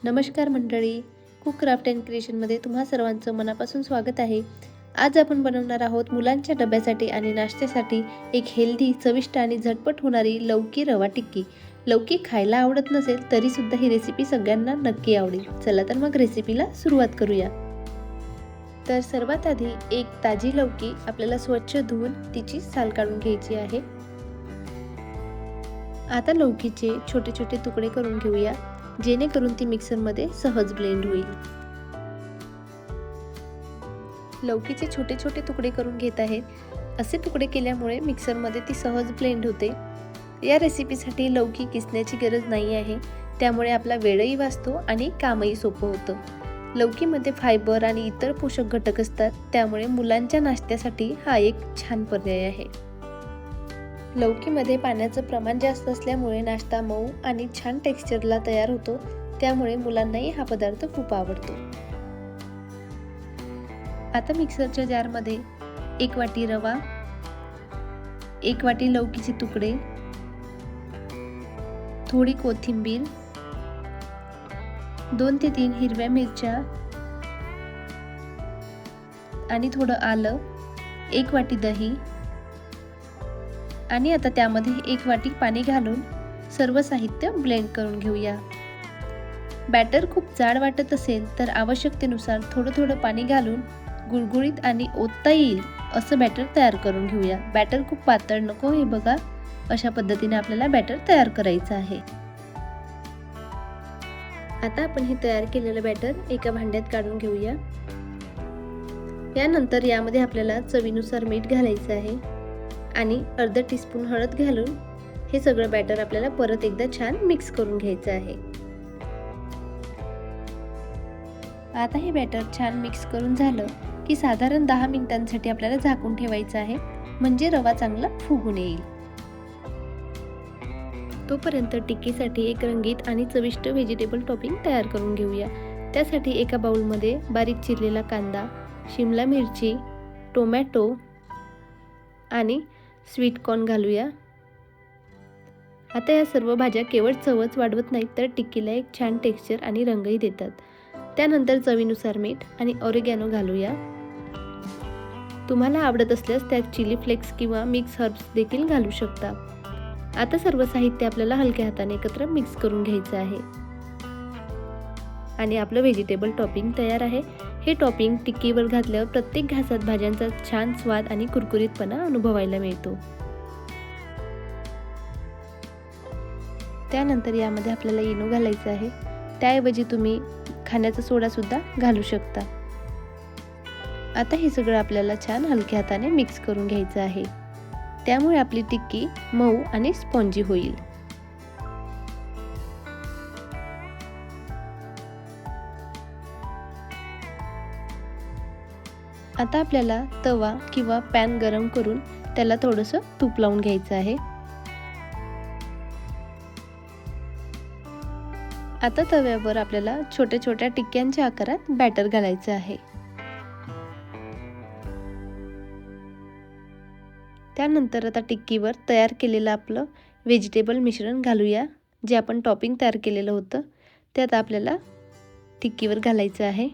नमस्कार मंडळी, cook craft and क्रिएशनमध्ये तुम्हा सर्वांचं मनापासून स्वागत आहे. आज आपण बनवणार आहोत मुलांच्या डब्यासाठी आणि नाश्त्यासाठी एक हेल्दी, चविष्ट आणि झटपट होणारी लौकी रवा टिक्की. लौकी खायला आवडत नसेल तरीसुद्धा ही रेसिपी सगळ्यांना नक्की आवडेल. चला तर मग रेसिपीला सुरुवात करूया. तर सर्वात आधी एक ताजी लौकी आपल्याला स्वच्छ धुवून तिची साल काढून घ्यायची आहे. आता लौकीचे छोटे छोटे तुकडे करून घेऊया, जेणेकरून ती मिक्सरमध्ये सहज ब्लेंड होईल. लौकीचे छोटे छोटे तुकडे करून घेत आहे. असे तुकडे केल्यामुळे मिक्सरमध्ये ती सहज ब्लेंड होते. या रेसिपीसाठी लौकी किसण्याची गरज नाही आहे, त्यामुळे आपला वेळही वाचतो आणि कामही सोपं होतं. लौकीमध्ये फायबर आणि इतर पोषक घटक असतात, त्यामुळे मुलांच्या नाश्त्यासाठी हा एक छान पर्याय आहे. लौकीमध्ये पाण्याचं प्रमाण जास्त असल्यामुळे नाश्ता मऊ आणि छान टेक्स्चरला तयार होतो, त्यामुळे मुलांनाही हा पदार्थ खूप आवडतो. आता मिक्सरच्या जारमध्ये 1 वाटी रवा, 1 वाटी लौकीचे तुकडे, थोडी कोथिंबीर, 2 ते 3 हिरव्या मिरच्या आणि थोडं आलं, 1 वाटी दही आणि आता त्यामध्ये 1 वाटी पाणी घालून सर्व साहित्य ब्लेंड करून घेऊया. बॅटर खूप जाड वाटत असेल तर आवश्यकतेनुसार थोडं थोडं पाणी घालून गुळगुळीत आणि ओतता येईल असं बॅटर तयार करून घेऊया. बॅटर खूप पातळ नको, हे बघा, अशा पद्धतीने आपल्याला बॅटर तयार करायचं आहे. आता आपण हे तयार केलेलं बॅटर एका भांड्यात काढून घेऊया. यानंतर यामध्ये आपल्याला चवीनुसार मीठ घालायचं आहे आणि अर्धा टीस्पून हळद घालून हे सगळं बॅटर आपल्याला परत एकदा छान मिक्स करून घ्यायचं आहे. आता हे बॅटर छान मिक्स करून झालं की साधारण 10 मिनिटांसाठी आपल्याला झाकून ठेवायचं आहे, म्हणजे रवा चांगला फुगून येईल. तोपर्यंत टिक्कीसाठी एक रंगीत आणि चविष्ट व्हेजिटेबल टॉपिंग तयार करून घेऊया. त्यासाठी एका बाउलमध्ये बारीक चिरलेला कांदा, शिमला मिरची, टोमॅटो आणि स्वीट कॉर्न घालूया. आता या सर्व भाज्या केवळ चवच वाढवत नाहीत तर टिक्कीला एक छान टेक्स्चर आणि रंगही देतात. त्यानंतर चवीनुसार मीठ आणि ऑरिगॅनो घालूया. तुम्हाला आवडत असल्यास त्यात चिली फ्लेक्स किंवा मिक्स हर्ब्स देखील घालू शकता. आता सर्व साहित्य आपल्याला हलक्या हाताने एकत्र मिक्स करून घ्यायचं आहे आणि आपलं व्हेजिटेबल टॉपिंग तयार आहे. हे टॉपिंग टिक्कीवर घातल्यावर प्रत्येक घासात भाज्यांचा छान स्वाद आणि कुरकुरीतपणा अनुभवायला मिळतो. त्यानंतर यामध्ये आपल्याला इनो घालायचं आहे. त्याऐवजी तुम्ही खाण्याचा सोडा सुद्धा घालू शकता. आता हे सगळं आपल्याला छान हलक्या हाताने मिक्स करून घ्यायचं आहे, त्यामुळे आपली टिक्की मऊ आणि स्पॉन्जी होईल. आता आपल्याला तवा किंवा पॅन गरम करून त्याला थोडंसं तूप लावून घ्यायचं आहे. आता तव्यावर आपल्याला छोट्या छोट्या टिक्क्यांच्या आकारात बॅटर घालायचं आहे. त्यानंतर आता टिक्कीवर तयार केलेलं आपलं व्हेजिटेबल मिश्रण घालूया. जे आपण टॉपिंग तयार केलेलं होतं ते आता आपल्याला टिक्कीवर घालायचं आहे.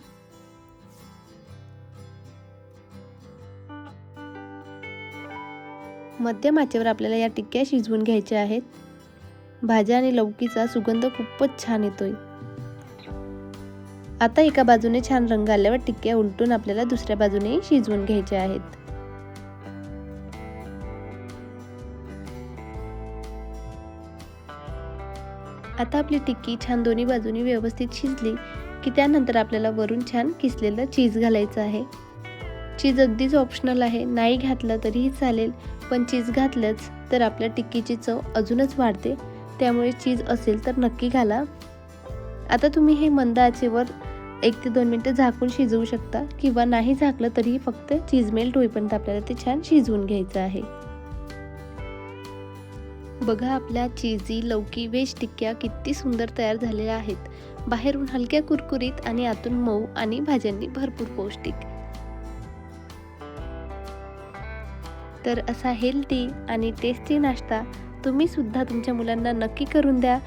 मध्यम आचेवर आपल्याला या टिक्क्या शिजवून घ्यायच्या आहेत. भाज्या आणि लौकीचा सुगंध खूपच छान येतोय. आता एका बाजूने छान रंग आल्यावर टिक्क्या उलटून आपल्याला दुसऱ्या बाजूनेही शिजवून घ्यायच्या आहेत. आता आपली टिक्की छान दोन्ही बाजूनी व्यवस्थित शिजली की त्यानंतर आपल्याला वरून छान किसलेलं चीज घालायचं आहे. चीज अगदीच ऑप्शनल आहे, नाही घातलं तरीही चालेल, पण चीज घातलंच तर आपल्या टिक्कीची चव अजूनच वाढते, त्यामुळे चीज असेल तर नक्की घाला. आता तुम्ही हे मंद आचेवर 1 ते 2 मिनिटं झाकून शिजवू शकता किंवा नाही झाकलं तरीही फक्त चीज मेल्ट होईपर्यंत आपल्याला ते छान शिजवून घ्यायचं आहे. बघा, आपल्या चीजी लौकी व्हेज टिक्क्या किती सुंदर तयार झालेल्या आहेत. बाहेरून हलक्या कुरकुरीत आणि आतून मऊ आणि भाज्यांनी भरपूर पौष्टिक. तर असा हेल्दी आणि टेस्टी नाश्ता तुम्ही सुद्धा तुमच्या मुलांना नक्की करून द्या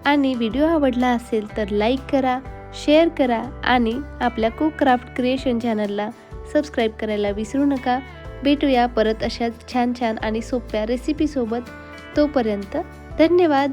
आणि व्हिडिओ आवडला असेल तर लाईक करा शेअर करा आणि आपल्या कुक क्राफ्ट क्रिएशन चॅनलला सबस्क्राईब करायला विसरू नका. भेटूया परत अशाच छान छान आणि सोप्या रेसिपीसोबत. तोपर्यंत धन्यवाद.